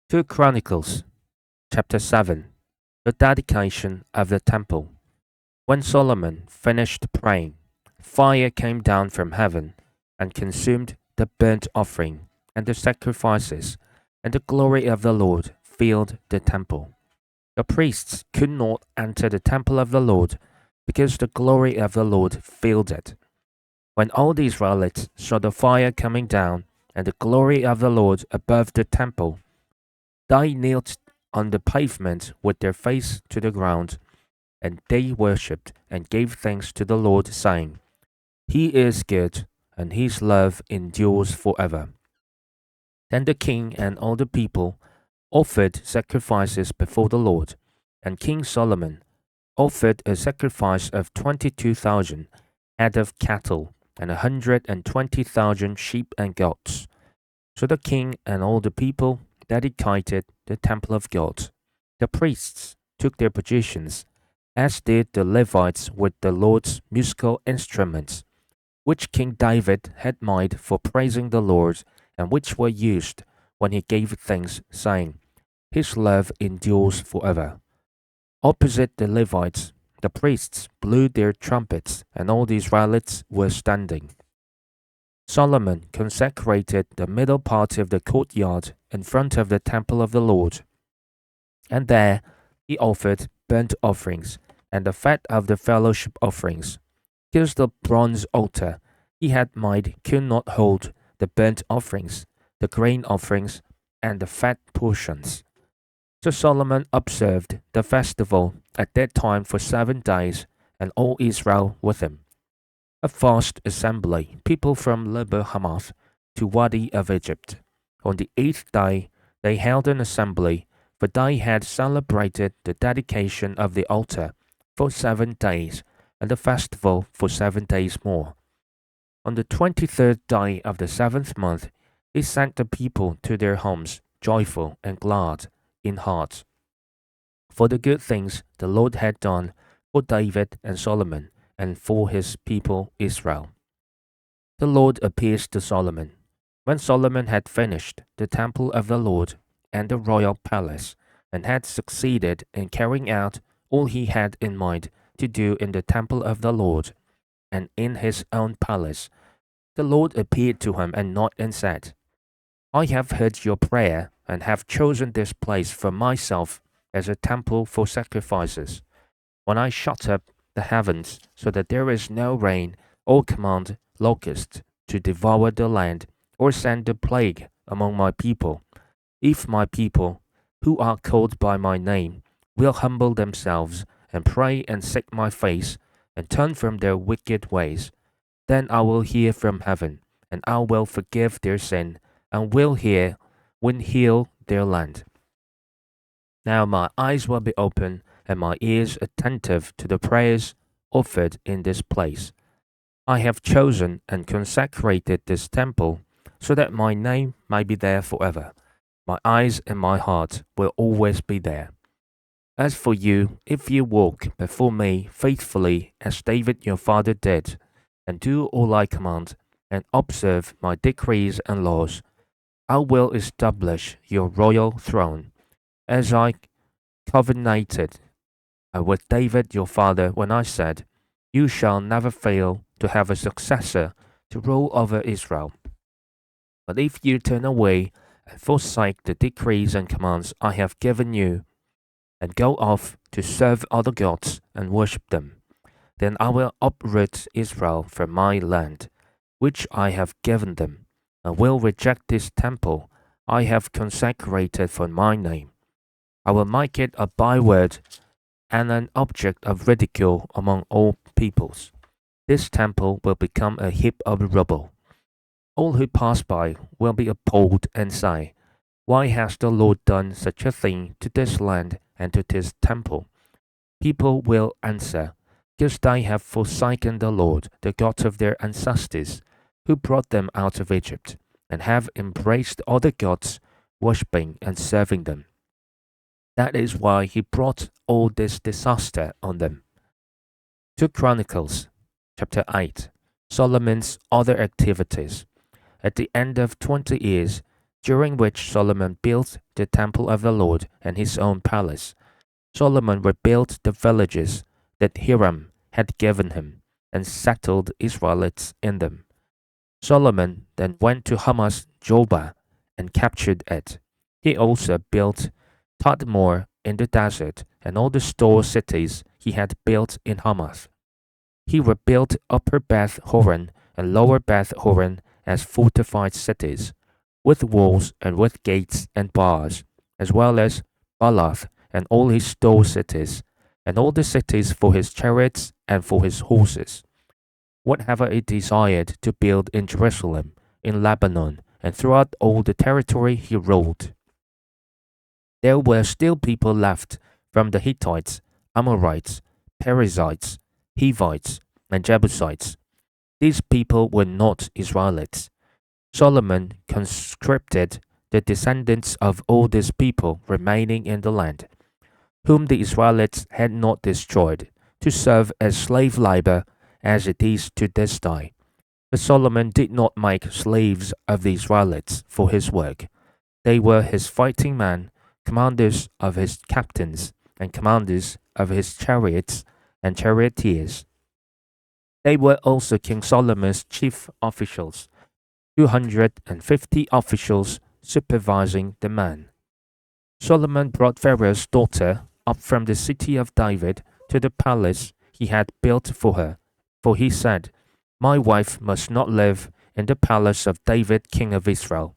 2 Chronicles chapter 7. The dedication of the temple. When Solomon finished praying, fire came down from heaven and consumed the burnt offering and the sacrifices, and the glory of the Lord filled the temple. The priests could not enter the temple of the Lord because the glory of the Lord filled it. When all the Israelites saw the fire coming down and the glory of the Lord above the temple, they knelt on the pavement with their face to the ground, and they worshipped and gave thanks to the Lord, saying, He is good, and his love endures forever. Then the king and all the people offered sacrifices before the Lord, and King Solomon offered a sacrifice of 22,000 head of cattle and 120,000 sheep and goats. So the king and all the people dedicated the temple of God. The priests took their positions, as did the Levites with the Lord's musical instruments, which King David had made for praising the Lord, and which were used when he gave thanks, saying, His love endures forever. Opposite the Levites, the priests blew their trumpets, and all the Israelites were standing. Solomon consecrated the middle part of the courtyard in front of the temple of the Lord, and there he offered burnt offerings and the fat of the fellowship offerings, because the bronze altar he had made could not hold the burnt offerings, the grain offerings, and the fat portions. So Solomon observed the festival at that time for 7 days, and all Israel with him. A vast assembly, people from Lebo Hamath to Wadi of Egypt. On the 8th day they held an assembly, for they had celebrated the dedication of the altar for 7 days, and the festival for 7 days more. On the 23rd day of the 7th month, he sent the people to their homes, joyful and glad in heart, for the good things the Lord had done for David and Solomon, and for his people Israel. The Lord appears to Solomon. When Solomon had finished the temple of the Lord and the royal palace, and had succeeded in carrying out all he had in mind to do in the temple of the Lord and in his own palace, the Lord appeared to him and said, I have heard your prayer and have chosen this place for myself as a temple for sacrifices. When I shut up the heavens so that there is no rain, or command locusts to devour the land, or send a plague among my people, if my people, who are called by my name, will humble themselves and pray and seek my face and turn from their wicked ways, then I will hear from heaven, and I will forgive their sin, and will heal their land. Now my eyes will be open and my ears attentive to the prayers offered in this place. I have chosen and consecrated this temple so that my name may be there forever. My eyes and my heart will always be there. As for you, if you walk before me faithfully as David your father did, and do all I command, and observe my decrees and laws, I will establish your royal throne, as I covenanted with David your father when I said, You shall never fail to have a successor to rule over Israel. But if you turn away and forsake the decrees and commands I have given you, and go off to serve other gods and worship them, then I will uproot Israel from my land, which I have given them, and will reject this temple I have consecrated for my name. I will make it a byword and an object of ridicule among all peoples. This temple will become a heap of rubble. All who pass by will be appalled and say, Why has the Lord done such a thing to this land and to this temple? People will answer, Because they have forsaken the Lord, the God of their ancestors, who brought them out of Egypt, and have embraced other gods, worshipping and serving them. That is why he brought all this disaster on them. 2 Chronicles chapter 8. Solomon's other activities. At the end of 20 years, during which Solomon built the temple of the Lord and his own palace. Solomon rebuilt the villages that Hiram had given him and settled Israelites in them. Solomon then went to Hamath Jobah and captured it. He also built Tadmor in the desert and all the store cities he had built in Hamath. He rebuilt Upper Beth Horon and Lower Beth Horon as fortified cities, with walls and with gates and bars, as well as Baalath and all his store cities, and all the cities for his chariots and for his horses. Whatever he desired to build in Jerusalem, in Lebanon, and throughout all the territory he ruled. There were still people left from the Hittites, Amorites, Perizzites, Hivites, and Jebusites. These people were not Israelites. Solomon conscripted the descendants of all these people remaining in the land, whom the Israelites had not destroyed, to serve as slave labor as it is to this day. But Solomon did not make slaves of the Israelites for his work. They were his fighting men, commanders of his captains, and commanders of his chariots and charioteers. They were also King Solomon's chief officials, 250 officials supervising the men. Solomon brought Pharaoh's daughter up from the city of David to the palace he had built for her, for he said, "My wife must not live in the palace of David king of Israel,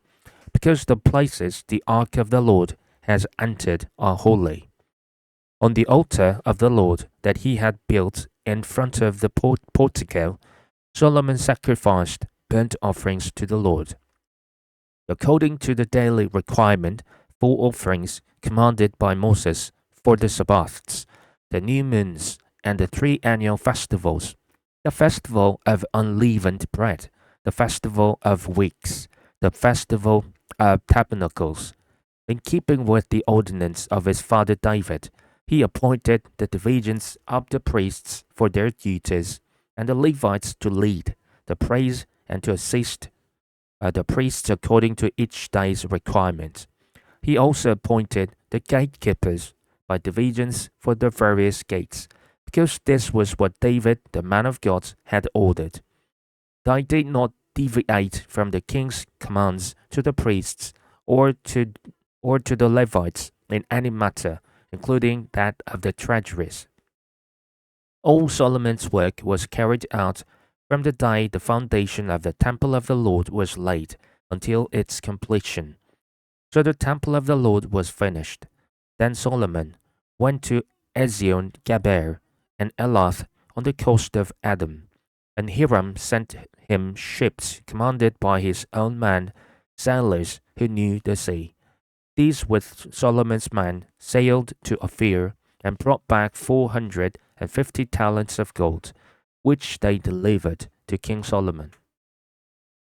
because the places the ark of the Lord has entered are holy." On the altar of the Lord that he had built in front of the portico, Solomon sacrificed burnt offerings to the Lord, according to the daily requirement for offerings commanded by Moses for the Sabbaths, the new moons, and the 3 annual festivals, the festival of unleavened bread, the festival of weeks, the festival of tabernacles. In keeping with the ordinance of his father David, he appointed the divisions of the priests for their duties, and the Levites to lead the praise and to assist the priests according to each day's requirement. He also appointed the gatekeepers by divisions for the various gates, because this was what David, the man of God, had ordered. They did not deviate from the king's commands to the priests or to the Levites in any matter, including that of the treasuries. All Solomon's work was carried out from the day the foundation of the temple of the Lord was laid until its completion. So the temple of the Lord was finished. Then Solomon went to Ezion Geber and Elath on the coast of Edom, and Hiram sent him ships commanded by his own men, sailors who knew the sea. These with Solomon's men sailed to Ophir and brought back 450 talents of gold, which they delivered to King Solomon.